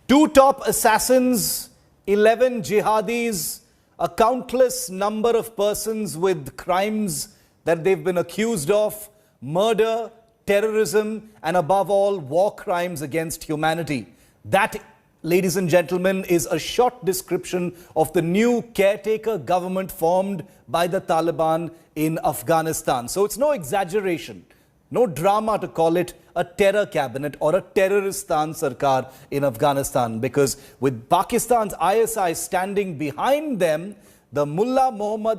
2 top assassins, 11 jihadis, a countless number of persons with crimes that they've been accused of, murder, terrorism, and above all, war crimes against humanity. That, ladies and gentlemen, is a short description of the new caretaker government formed by the Taliban in Afghanistan. So it's no exaggeration, no drama to call it a terror cabinet or a terroristan sarkar in Afghanistan, because with Pakistan's ISI standing behind them, the Mullah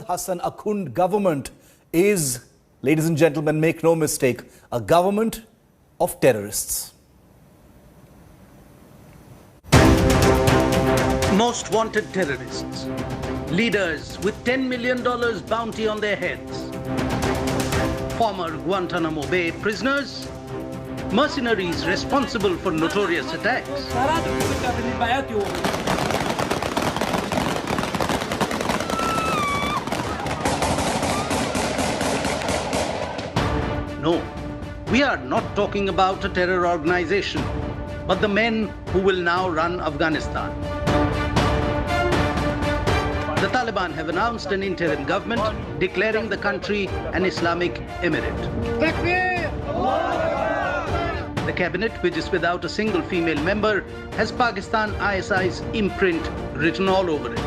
Hasan Akhund government is, ladies and gentlemen, make no mistake, a government of terrorists. Most wanted terrorists, leaders with $10 million bounty on their heads, former Guantanamo Bay prisoners, mercenaries responsible for notorious attacks. No, we are not talking about a terror organization, but the men who will now run Afghanistan. The Taliban have announced an interim government declaring the country an Islamic emirate. The cabinet, which is without a single female member, has Pakistan ISI's imprint written all over it.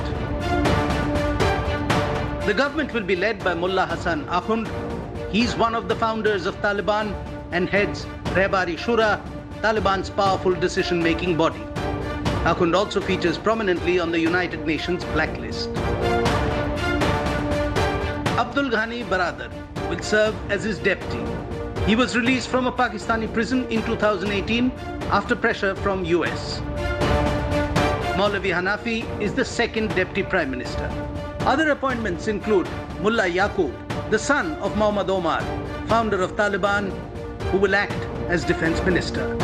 The government will be led by Mullah Hasan Akhund. He's one of the founders of Taliban and heads Rehbari Shura, Taliban's powerful decision-making body. Akhund also features prominently on the United Nations blacklist. Abdul Ghani Baradar will serve as his deputy. He was released from a Pakistani prison in 2018 after pressure from US. Maulavi Hanafi is the second deputy prime minister. Other appointments include Mullah Yaqub, the son of Muhammad Omar, founder of Taliban, who will act as defense minister.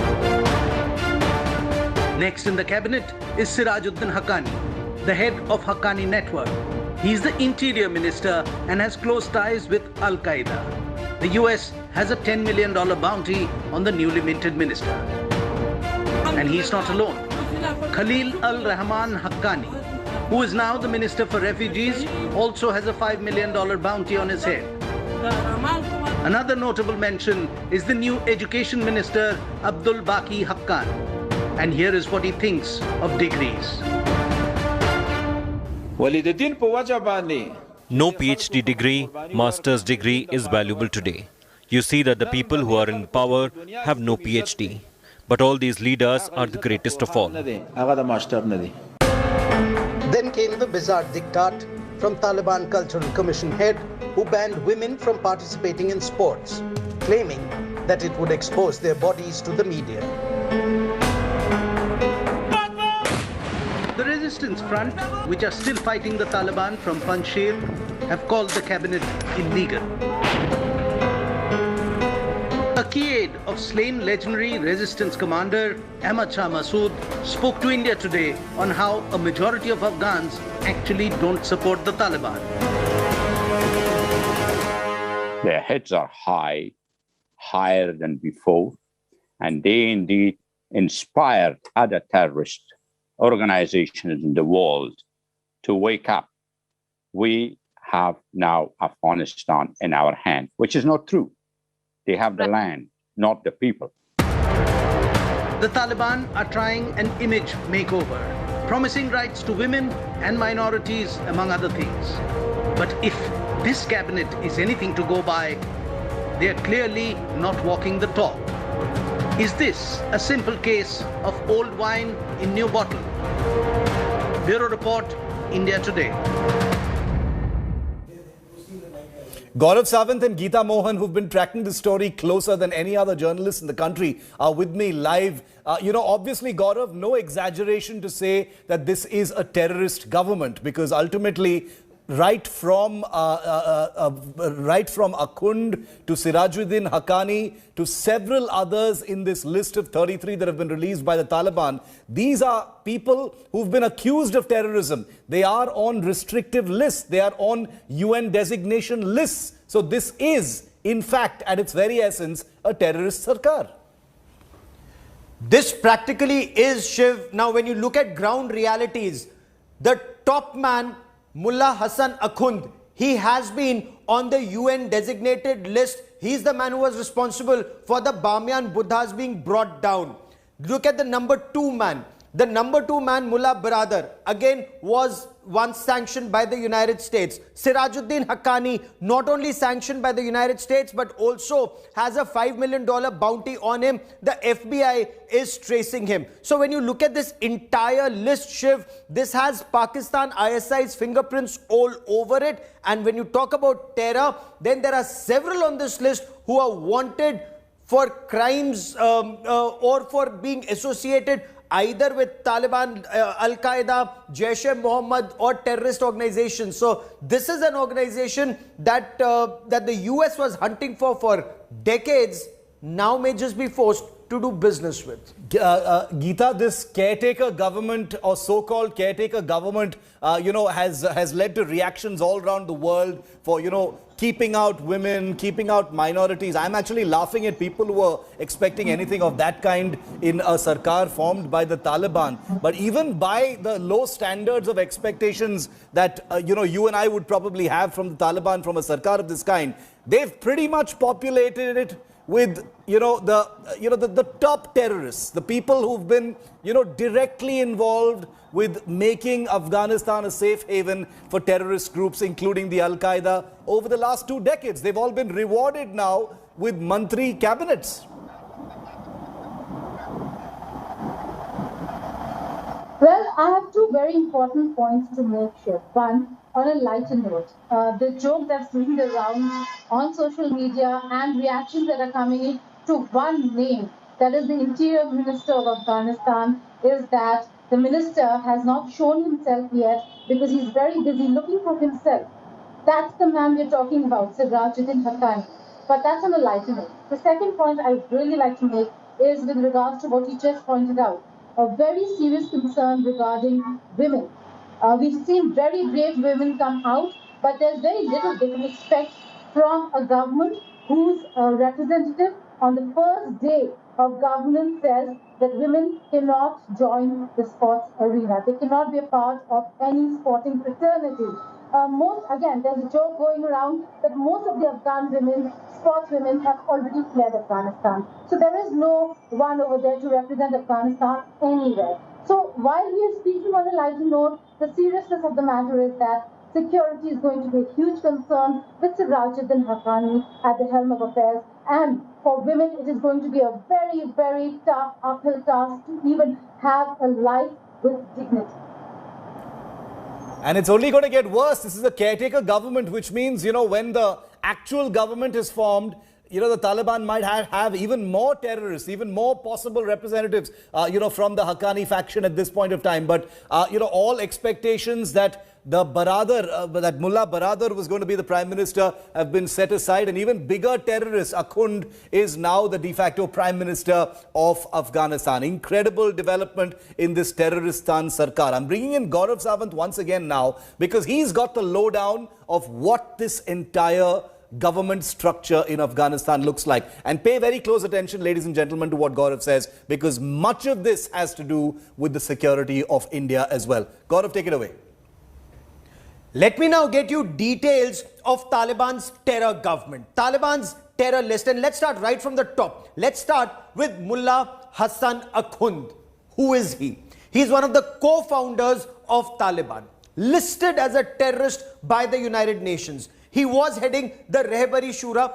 Next in the cabinet is Sirajuddin Haqqani, the head of Haqqani Network. He is the interior minister and has close ties with Al-Qaeda. The US has a $10 million bounty on the newly minted minister. And he's not alone. Khalil Al-Rahman Haqqani, who is now the Minister for Refugees, also has a $5 million bounty on his head. Another notable mention is the new Education Minister, Abdul Baqi Haqqan. And here is what he thinks of degrees. No PhD degree, master's degree is valuable today. You see that the people who are in power have no PhD. But all these leaders are the greatest of all. Then came the bizarre diktat from Taliban Cultural Commission head, who banned women from participating in sports, claiming that it would expose their bodies to the media. The Resistance Front, which are still fighting the Taliban from Panjshir, have called the cabinet illegal. A key aide of slain legendary resistance commander Ahmad Shah Massoud spoke to India today on how a majority of Afghans actually don't support the Taliban. Their heads are high, higher than before, and they indeed inspired other terrorist organizations in the world to wake up. We have now Afghanistan in our hand, which is not true. They have the land, not the people. The Taliban are trying an image makeover, promising rights to women and minorities, among other things. But if this cabinet is anything to go by, they are clearly not walking the talk. Is this a simple case of old wine in new bottle? Bureau Report, India Today. Gaurav Sawant and Geeta Mohan, who've been tracking this story closer than any other journalist in the country, are with me live. Obviously, Gaurav, no exaggeration to say that this is a terrorist government, because ultimately, right from Akhund to Sirajuddin Haqqani to several others in this list of 33 that have been released by the Taliban, these are people who've been accused of terrorism. They are on restrictive lists. They are on UN designation lists. So this is, in fact, at its very essence, a terrorist sarkar. This practically is, Shiv. Now, when you look at ground realities, the top man, Mullah Hasan Akhund, he has been on the UN designated list. He's the man who was responsible for the Bamiyan Buddhas being brought down. Look at the number 2 man. The number 2 man, Mullah Baradar, again was once sanctioned by the United States. Sirajuddin Haqqani, not only sanctioned by the United States, but also has a $5 million bounty on him. The FBI is tracing him. So when you look at this entire list, Shiv, this has Pakistan ISI's fingerprints all over it. And when you talk about terror, then there are several on this list who are wanted for crimes or for being associated either with Taliban, Al-Qaeda, Jaish-e-Mohammed or terrorist organizations. So this is an organization that the US was hunting for decades, now may just be forced to do business with. Geeta, this caretaker government or so-called caretaker government, has led to reactions all around the world for, keeping out women, keeping out minorities. I'm actually laughing at people who are expecting anything of that kind in a sarkar formed by the Taliban. But even by the low standards of expectations that, you and I would probably have from the Taliban, from a sarkar of this kind, they've pretty much populated it with, the top terrorists, the people who've been, directly involved with making Afghanistan a safe haven for terrorist groups, including the Al-Qaeda, over the last 2 decades. They've all been rewarded now with mantri cabinets. Well, I have 2 very important points to make, Shiv. One, on a lighter note, the joke that's moving around on social media and reactions that are coming in to one name, that is the Interior Minister of Afghanistan, is that the minister has not shown himself yet because he's very busy looking for himself. That's the man we're talking about, Sirajuddin Haqqani. But that's on a lighter note. The second point I'd really like to make is with regards to what you just pointed out, a very serious concern regarding women. We've seen very brave women come out, but there's very little bit of respect from a government whose representative on the first day of governance says that women cannot join the sports arena. They cannot be a part of any sporting fraternity. There's a joke going around that most of the Afghan women, sports women, have already fled Afghanistan. So there is no one over there to represent Afghanistan anywhere. So while we are speaking on a lighter note, the seriousness of the matter is that security is going to be a huge concern with Sirajuddin Haqqani at the helm of affairs. And for women, it is going to be a very, very tough uphill task to even have a life with dignity. And it's only going to get worse. This is a caretaker government, which means, when the actual government is formed, the Taliban might have even more terrorists, even more possible representatives, from the Haqqani faction at this point of time. But, all expectations that the Baradar, that Mullah Baradar was going to be the Prime Minister have been set aside. And even bigger terrorist, Akhund, is now the de facto Prime Minister of Afghanistan. Incredible development in this terroristan sarkar. I'm bringing in Govt Sawant once again now because he's got the lowdown of what this entire government structure in Afghanistan looks like. And pay very close attention, ladies and gentlemen, to what Gaurav says, because much of this has to do with the security of India as well. Gaurav, take it away. Let me now get you details of Taliban's terror government, Taliban's terror list. And let's start right from the top. Let's start with Mullah Hasan Akhund. Who is he? He's one of the co-founders of Taliban, listed as a terrorist by the United Nations. He was heading the Rehbari Shura,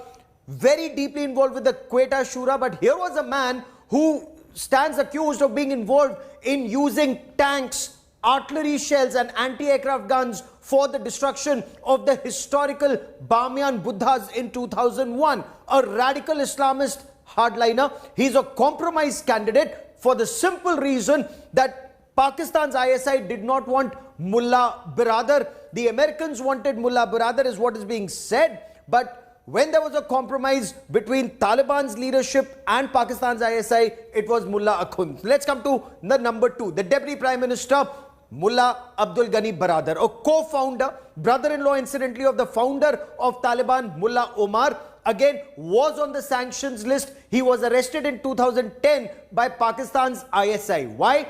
very deeply involved with the Quetta Shura. But here was a man who stands accused of being involved in using tanks, artillery shells and anti-aircraft guns for the destruction of the historical Bamiyan Buddhas in 2001. A radical Islamist hardliner. He's a compromise candidate for the simple reason that Pakistan's ISI did not want Mullah Baradar. The Americans wanted Mullah Baradar is what is being said. But when there was a compromise between Taliban's leadership and Pakistan's ISI, it was Mullah Akhund. Let's come to the number 2, the Deputy Prime Minister, Mullah Abdul Ghani Baradar, a co-founder, brother-in-law incidentally of the founder of Taliban, Mullah Omar. again was on the sanctions list. He was arrested in 2010 by Pakistan's ISI. Why?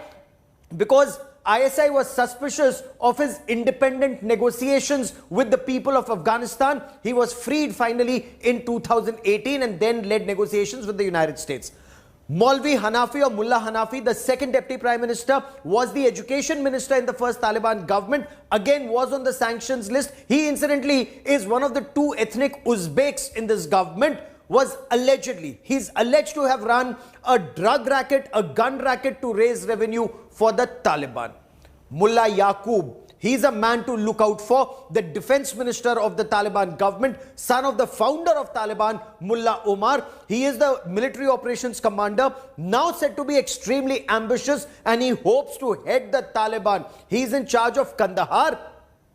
Because ISI was suspicious of his independent negotiations with the people of Afghanistan. He was freed finally in 2018 and then led negotiations with the United States. Maulvi Hanafi, or Mullah Hanafi, the second deputy prime minister, was the education minister in the first Taliban government, again was on the sanctions list. He incidentally is one of the two ethnic Uzbeks in this government. He's alleged to have run a drug racket, a gun racket to raise revenue for the Taliban. Mullah Yaqub, he's a man to look out for, the defense minister of the Taliban government, son of the founder of Taliban, Mullah Omar. He is the military operations commander, now said to be extremely ambitious, and he hopes to head the Taliban. He's in charge of Kandahar,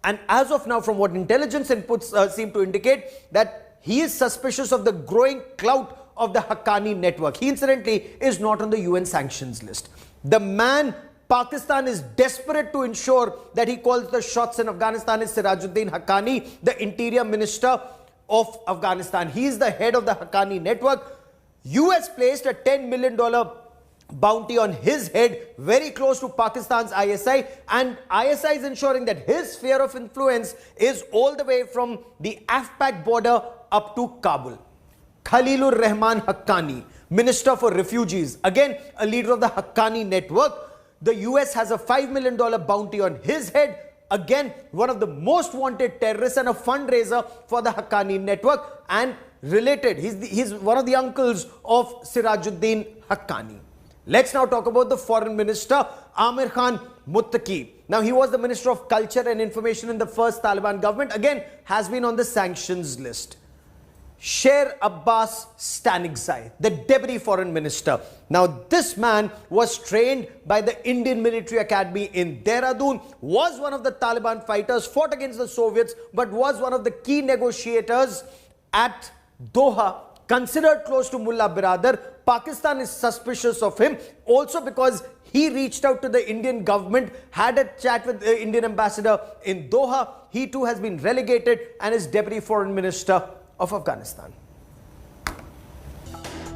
and as of now, from what intelligence inputs seem to indicate, that he is suspicious of the growing clout of the Haqqani network. He incidentally is not on the UN sanctions list. The man Pakistan is desperate to ensure that he calls the shots in Afghanistan is Sirajuddin Haqqani, the interior minister of Afghanistan. He is the head of the Haqqani network. US placed a $10 million bounty on his head, very close to Pakistan's ISI, and ISI is ensuring that his sphere of influence is all the way from the AFPAC border up to Kabul. Khalilur Rahman Haqqani, Minister for Refugees, again a leader of the Haqqani network. The US has a $5 million bounty on his head, again one of the most wanted terrorists and a fundraiser for the Haqqani network, and related, he's one of the uncles of Sirajuddin Haqqani. Let's now talk about the foreign minister, Amir Khan Muttaqi. Now, he was the Minister of Culture and Information in the first Taliban government, again has been on the sanctions list. Sher Abbas Stanikzai, the Deputy Foreign Minister. Now, this man was trained by the Indian Military Academy in Dehradun, was one of the Taliban fighters, fought against the Soviets, but was one of the key negotiators at Doha, considered close to Mullah Biradar. Pakistan is suspicious of him also because he reached out to the Indian government, had a chat with the Indian ambassador in Doha. He too has been relegated and is Deputy Foreign Minister of Afghanistan.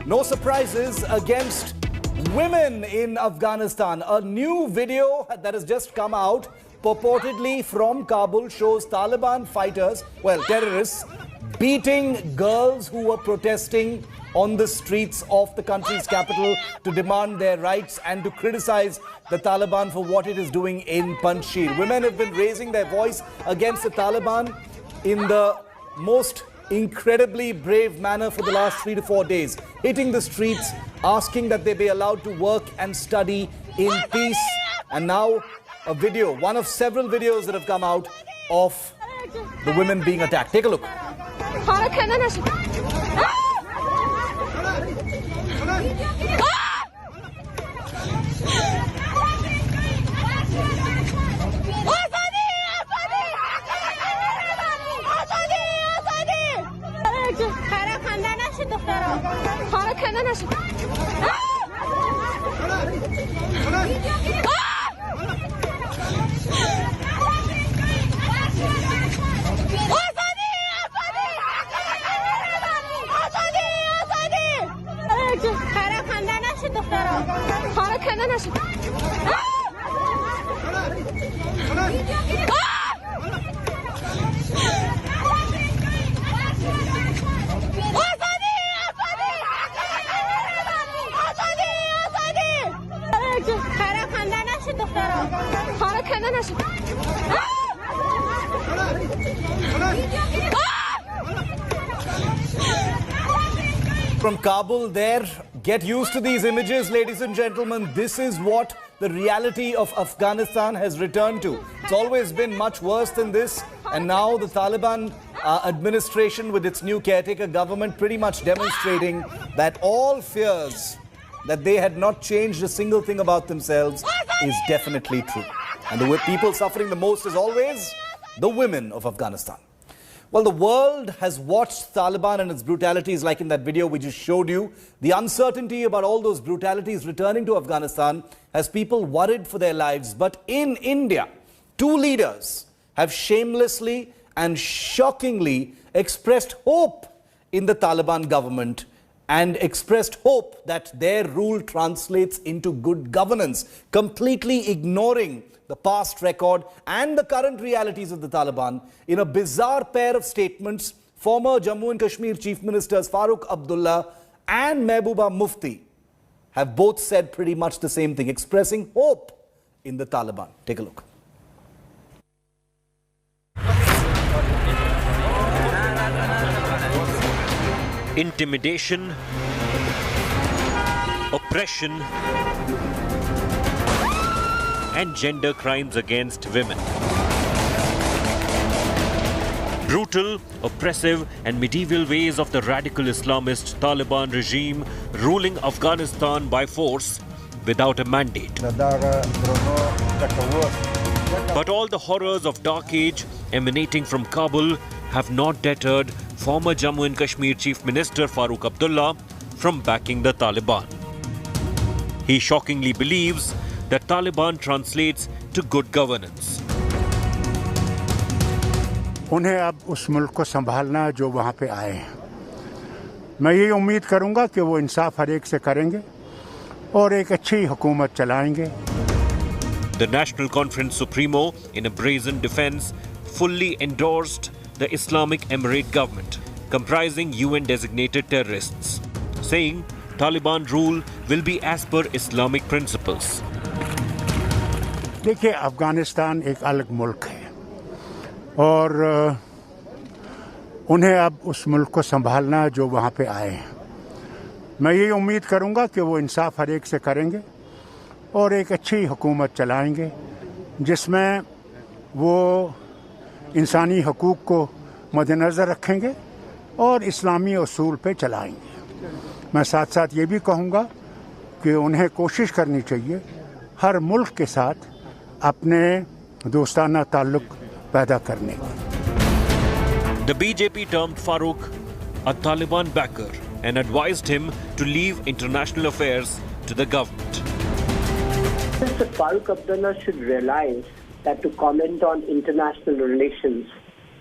No surprises against women in Afghanistan. A new video that has just come out, purportedly from Kabul, shows Taliban fighters, well, terrorists, beating girls who were protesting on the streets of the country's capital to demand their rights and to criticize the Taliban for what it is doing in Panjshir. Women have been raising their voice against the Taliban in the most incredibly brave manner for the last 3 to 4 days, hitting the streets, asking that they be allowed to work and study in peace. And now a video, one of several videos that have come out of the women being attacked. Take a look. From Kabul there, get used to these images, ladies and gentlemen. This is what the reality of Afghanistan has returned to. It's always been much worse than this. And now the Taliban administration with its new caretaker government pretty much demonstrating that all fears that they had not changed a single thing about themselves is definitely true. And the people suffering the most, as always, the women of Afghanistan. Well, the world has watched Taliban and its brutalities, like in that video we just showed you. The uncertainty about all those brutalities returning to Afghanistan has people worried for their lives. But in India, two leaders have shamelessly and shockingly expressed hope in the Taliban government and expressed hope that their rule translates into good governance, completely ignoring the past record and the current realities of the Taliban. In a bizarre pair of statements, former Jammu and Kashmir Chief Ministers Farooq Abdullah and Mehbooba Mufti have both said pretty much the same thing, expressing hope in the Taliban. Take a look. Intimidation, oppression, and gender crimes against women. Brutal, oppressive, and medieval ways of the radical Islamist Taliban regime ruling Afghanistan by force without a mandate. But all the horrors of dark age emanating from Kabul have not deterred former Jammu and Kashmir Chief Minister Farooq Abdullah from backing the Taliban. He shockingly believes that Taliban translates to good governance. उन्हें अब उस मुल्क को संभालना है जो वहाँ पे आए हैं। मैं ये उम्मीद करूँगा कि वो इंसाफ हर एक से करेंगे और एक अच्छी हुकूमत चलाएंगे। The National Conference Supremo, in a brazen defense, fully endorsed the Islamic Emirate government, comprising UN-designated terrorists, saying Taliban rule will be as per Islamic principles. देखिए, अफगानिस्तान एक अलग मुल्क है और उन्हें अब उस मुल्क को संभालना है जो वहाँ पे आए हैं। मैं ये उम्मीद करूँगा कि वो इंसाफ हर एक से करेंगे और एक अच्छी हुकूमत चलाएंगे जिसमें वो इंसानी हकूक़ को मद्देनज़र रखेंगे और इस्लामी उसूल पे चलाएंगे। मैं साथ साथ ये भी कहूँगा कि उन्हें कोशिश करनी चाहिए हर मुल्क के साथ अपने दोस्ताना ताल्लुक़ पैदा करने की। The BJP termed Farooq a Taliban backer and advised him to leave international affairs to the government. Mr. Farooq Abdullah should realize that to comment on international relations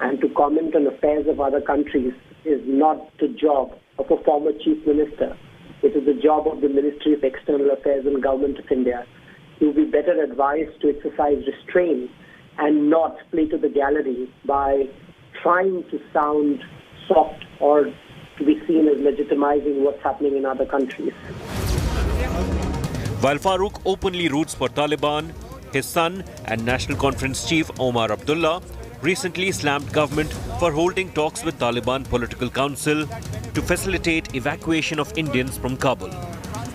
and to comment on affairs of other countries is not the job of a former chief minister. It is the job of the Ministry of External Affairs and Government of India. He will be better advised to exercise restraint and not play to the gallery by trying to sound soft or to be seen as legitimizing what's happening in other countries. While Farooq openly roots for Taliban, his son and National Conference chief Omar Abdullah recently slammed government for holding talks with Taliban Political Council to facilitate evacuation of Indians from Kabul,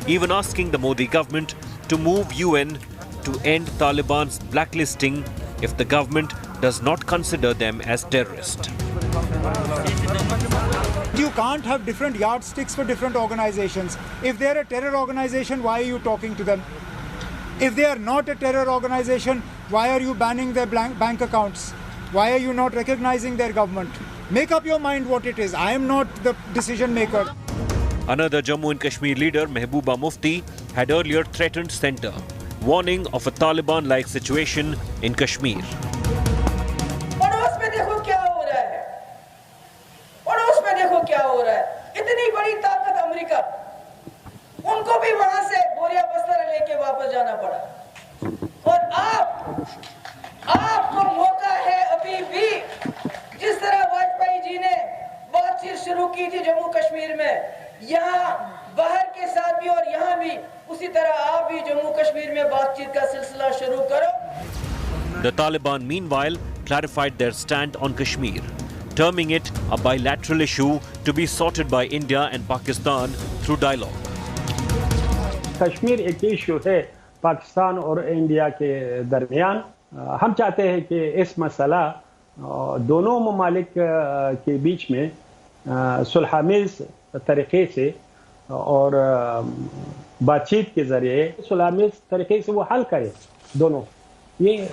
even asking the Modi government to move UN to end Taliban's blacklisting if the government does not consider them as terrorists. You can't have different yardsticks for different organizations. If they're a terror organization, why are you talking to them? If they are not a terror organization, why are you banning their bank accounts? Why are you not recognizing their government? Make up your mind what it is. I am not the decision maker. Another Jammu and Kashmir leader, Mehbooba Mufti, had earlier threatened centre, warning of a Taliban-like situation in Kashmir. उनको भी वहां से बोरिया बस्तर लेके वापस जाना पड़ा और आपको मौका है अभी भी जिस तरह वाजपेयी जी ने बातचीत शुरू की थी जम्मू कश्मीर में यहाँ बाहर के साथ भी और यहाँ भी उसी तरह आप भी जम्मू कश्मीर में बातचीत का सिलसिला शुरू करो. The Taliban meanwhile clarified their stand on Kashmir, terming it a bilateral issue to be sorted by India and Pakistan through dialogue. Kashmir एक इशू है पाकिस्तान और इंडिया के दरमियान. हम चाहते हैं कि इस मसला दोनों ममालिक के बीच में सुलहामेज़ तरीक़े से और बातचीत के ज़रिए सुलहामेज़ तरीक़े से वो हल करें दोनों. ये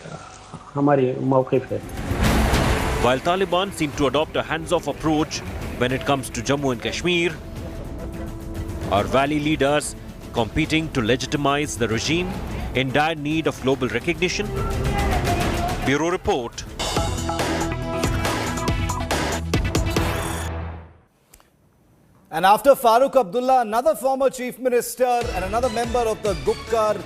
हमारी मौक़िफ़ है. While Taliban seem to adopt a hands-off approach when it comes to Jammu and Kashmir, our valley leaders competing to legitimize the regime in dire need of global recognition. Bureau Report. And after Farooq Abdullah, another former chief minister and another member of the Govt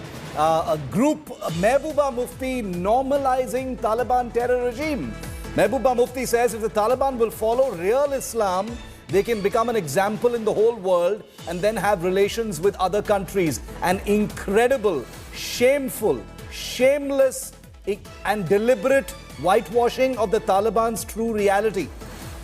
group, Mehbooba Mufti, normalizing Taliban terror regime. Mehbooba Mufti says if the Taliban will follow real Islam, they can become an example in the whole world and then have relations with other countries. An incredible, shameful, shameless and deliberate whitewashing of the Taliban's true reality.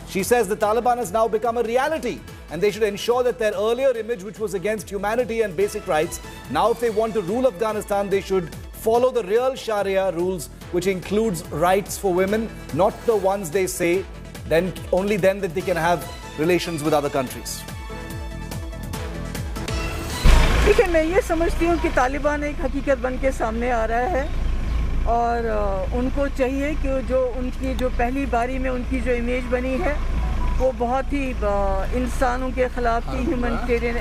She says the Taliban has now become a reality and they should ensure that their earlier image, which was against humanity and basic rights, now if they want to rule Afghanistan, they should follow the real Sharia rules, which includes rights for women, not the ones they say, then only then that they can have relations with other countries. देखिए, मैं ये समझती हूँ कि तालिबान एक हकीकत बन के सामने आ रहा है और उनको चाहिए कि जो उनकी जो पहली बारी में उनकी जो इमेज बनी है वो बहुत ही इंसानों के ख़िलाफ़ थी, ह्यूमैनिटेरियन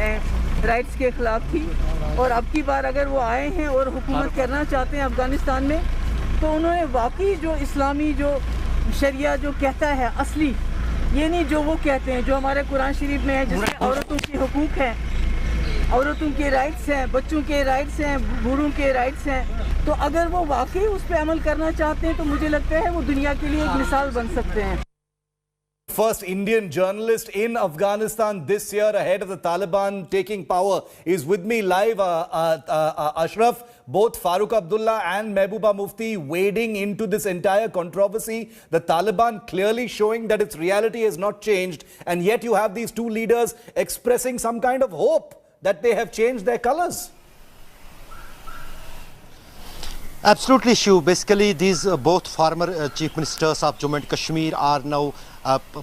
राइट्स के ख़िलाफ़ थी। और अब की बार अगर वो आए हैं और हुकूमत करना चाहते हैं अफ़गानिस्तान में, तो उन्होंने वाकई जो इस्लामी जो शरिया जो कहता है असली, ये नहीं जो वो कहते हैं, जो हमारे कुरान शरीफ में है, जिसमें औरतों के हुकूक हैं, औरतों के राइट्स हैं, बच्चों के राइट्स हैं, बूढ़ों के राइट्स हैं, तो अगर वो वाकई उस पर अमल करना चाहते हैं तो मुझे लगता है वो दुनिया के लिए एक मिसाल बन सकते हैं। First Indian journalist in Afghanistan this year ahead of the Taliban taking power is with me live. Ashraf, both Farooq Abdullah and Mehbooba Mufti wading into this entire controversy. The Taliban clearly showing that its reality has not changed, and yet you have these two leaders expressing some kind of hope that they have changed their colors. Absolutely, Shiv. Basically, these both former chief ministers of Jammu and Kashmir are now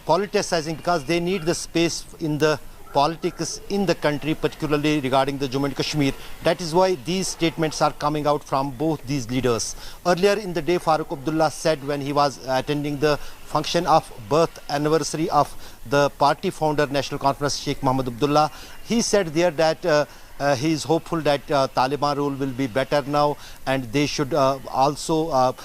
politicizing because they need the space in the politics in the country, particularly regarding the Jammu and Kashmir. That is why these statements are coming out from both these leaders. Earlier in the day, Farooq Abdullah said when he was attending the function of birth anniversary of the party founder, National Conference, Sheikh Mohammed Abdullah, he said there that he is hopeful that Taliban rule will be better now, and they should also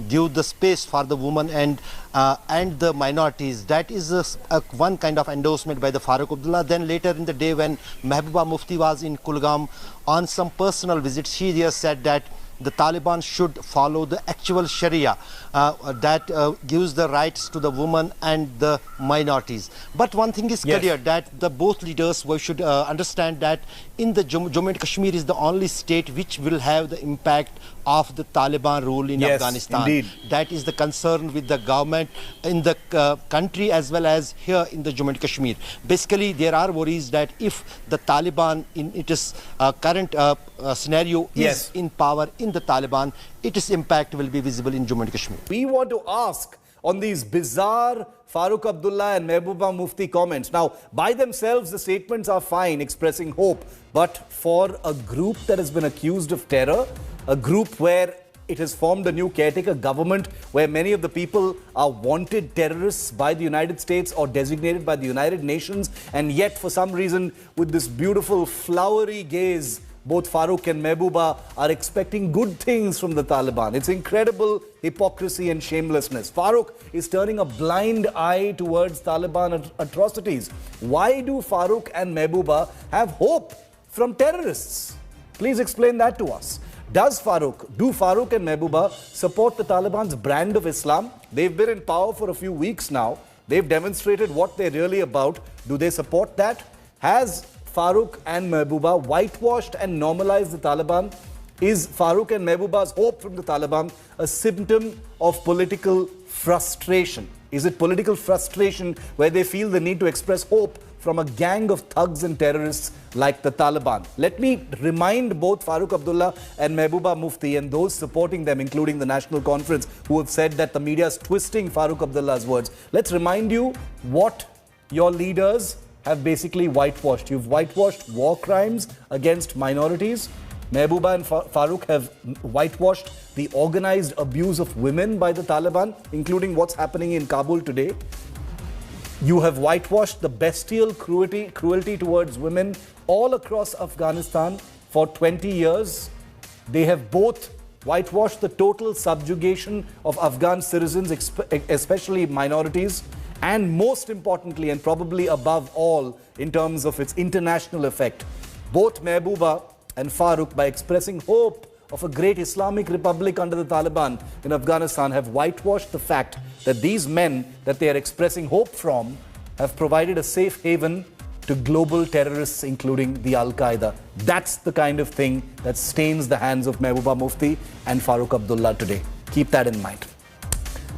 give the space for the women and the minorities. That is one kind of endorsement by the Farooq Abdullah. Then later in the day, when Mehbooba Mufti was in Kulgam on some personal visit, she just said that the Taliban should follow the actual Sharia that gives the rights to the women and the minorities. But one thing is clear, that the both leaders should understand that in the Jammu and Kashmir is the only state which will have the impact of the Taliban rule in Afghanistan. Indeed. That is the concern with the government in the country as well as here in the Jammu and Kashmir. Basically, there are worries that if the Taliban in its current scenario is in power in the Taliban, its impact will be visible in Jammu and Kashmir. We want to ask on these bizarre Farooq Abdullah and Mehbooba Mufti comments. Now, by themselves, the statements are fine, expressing hope. But for a group that has been accused of terror, a group where it has formed a new caretaker government, where many of the people are wanted terrorists by the United States or designated by the United Nations, and yet for some reason, with this beautiful flowery gaze, both Farooq and Mehbooba are expecting good things from the Taliban. It's incredible hypocrisy and shamelessness. Farooq is turning a blind eye towards Taliban atrocities. Why do Farooq and Mehbooba have hope from terrorists? Please explain that to us. Do Farooq and Mehbooba support the Taliban's brand of Islam? They've been in power for a few weeks now. They've demonstrated what they're really about. Do they support that? Has Farooq and Mehbooba whitewashed and normalized the Taliban? Is Farooq and Mehbooba's hope from the Taliban a symptom of political frustration? Is it political frustration where they feel the need to express hope from a gang of thugs and terrorists like the Taliban? Let me remind both Farooq Abdullah and Mehbooba Mufti and those supporting them, including the National Conference, who have said that the media is twisting Farooq Abdullah's words. Let's remind you what your leaders have basically whitewashed. You've whitewashed war crimes against minorities. Mehbooba and Farooq have whitewashed the organized abuse of women by the Taliban, including what's happening in Kabul today. You have whitewashed the bestial cruelty towards women all across Afghanistan for 20 years. They have both whitewashed the total subjugation of Afghan citizens, especially minorities. and most importantly, and probably above all in terms of its international effect, both Mehbooba and Farooq, by expressing hope of a great Islamic republic under the Taliban in Afghanistan, have whitewashed the fact that these men that they are expressing hope from have provided a safe haven to global terrorists, including the Al-Qaeda. That's the kind of thing that stains the hands of Mehbooba Mufti and Farooq Abdullah today. Keep that in mind.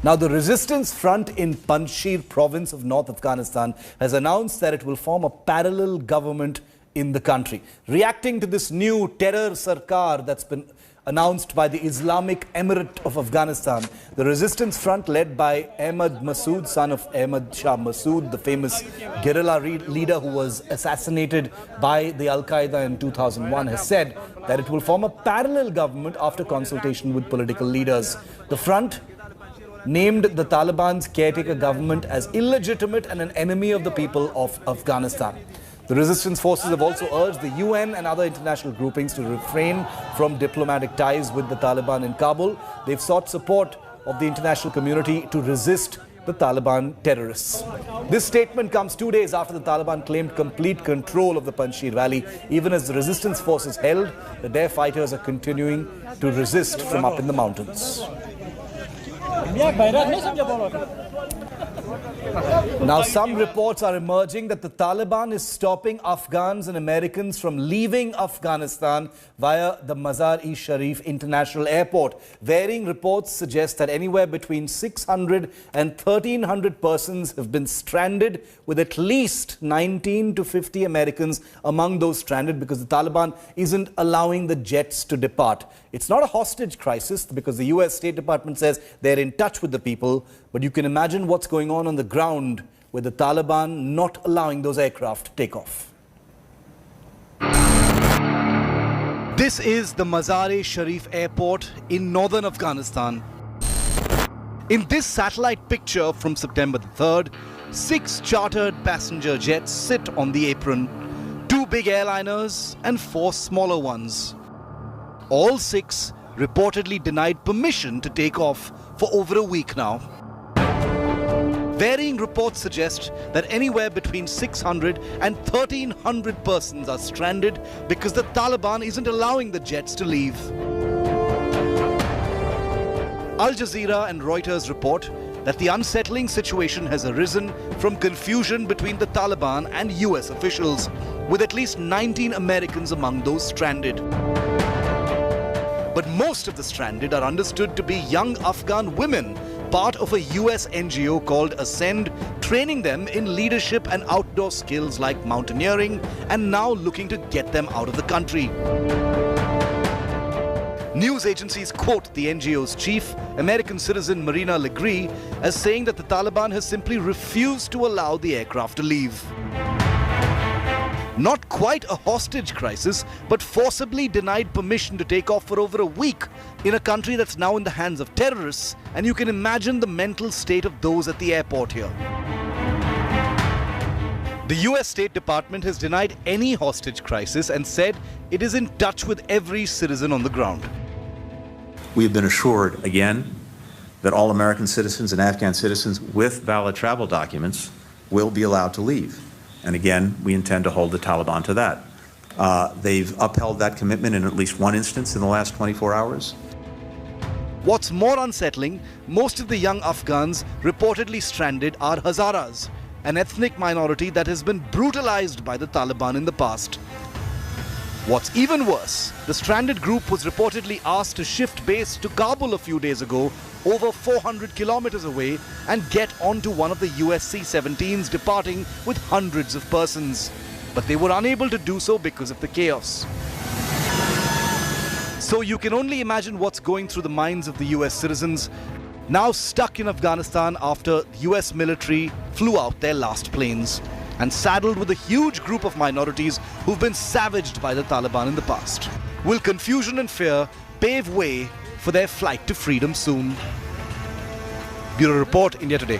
Now, the resistance front in Panjshir province of North Afghanistan has announced that it will form a parallel government in the country. Reacting to this new terror sarkar that's been announced by the Islamic Emirate of Afghanistan, the resistance front led by Ahmad Massoud, son of Ahmad Shah Massoud, the famous guerrilla leader who was assassinated by the Al-Qaeda in 2001, has said that it will form a parallel government after consultation with political leaders. The front named the Taliban's caretaker government as illegitimate and an enemy of the people of Afghanistan. The resistance forces have also urged the UN and other international groupings to refrain from diplomatic ties with the Taliban in Kabul. They've sought support of the international community to resist the Taliban terrorists. This statement comes 2 days after the Taliban claimed complete control of the Panjshir Valley, even as the resistance forces held that their fighters are continuing to resist from up in the mountains. Now, some reports are emerging that the Taliban is stopping Afghans and Americans from leaving Afghanistan via the Mazar-e-Sharif International Airport. Varying reports suggest that anywhere between 600 and 1,300 persons have been stranded, with at least 19 to 50 Americans among those stranded because the Taliban isn't allowing the jets to depart. It's not a hostage crisis because the US State Department says they're in touch with the people, but you can imagine what's going on the ground with the Taliban not allowing those aircraft to take off. This is the Mazar-e-Sharif Airport in northern Afghanistan. In this satellite picture from September the 3rd, 6 chartered passenger jets sit on the apron, 2 big airliners and 4 smaller ones. All 6 reportedly denied permission to take off for over a week now. Varying reports suggest that anywhere between 600 and 1,300 persons are stranded because the Taliban isn't allowing the jets to leave. Al Jazeera and Reuters report that the unsettling situation has arisen from confusion between the Taliban and US officials, with at least 19 Americans among those stranded. But most of the stranded are understood to be young Afghan women, part of a US NGO called Ascend, training them in leadership and outdoor skills like mountaineering, and now looking to get them out of the country. News agencies quote the NGO's chief, American citizen Marina Legree, as saying that the Taliban has simply refused to allow the aircraft to leave. Not quite a hostage crisis, but forcibly denied permission to take off for over a week in a country that's now in the hands of terrorists, and you can imagine the mental state of those at the airport here. The US State Department has denied any hostage crisis and said it is in touch with every citizen on the ground. We have been assured again that all American citizens and Afghan citizens with valid travel documents will be allowed to leave. And again, we intend to hold the Taliban to that. They've upheld that commitment in at least one instance in the last 24 hours. What's more unsettling, most of the young Afghans reportedly stranded are Hazaras, an ethnic minority that has been brutalized by the Taliban in the past. What's even worse, the stranded group was reportedly asked to shift base to Kabul a few days ago, over 400 kilometers away, and get onto one of the US C-17s departing with hundreds of persons. But they were unable to do so because of the chaos. So you can only imagine what's going through the minds of the US citizens now stuck in Afghanistan after the US military flew out their last planes, and saddled with a huge group of minorities who've been savaged by the Taliban in the past. Will confusion and fear pave way for their flight to freedom soon? Bureau Report, India Today.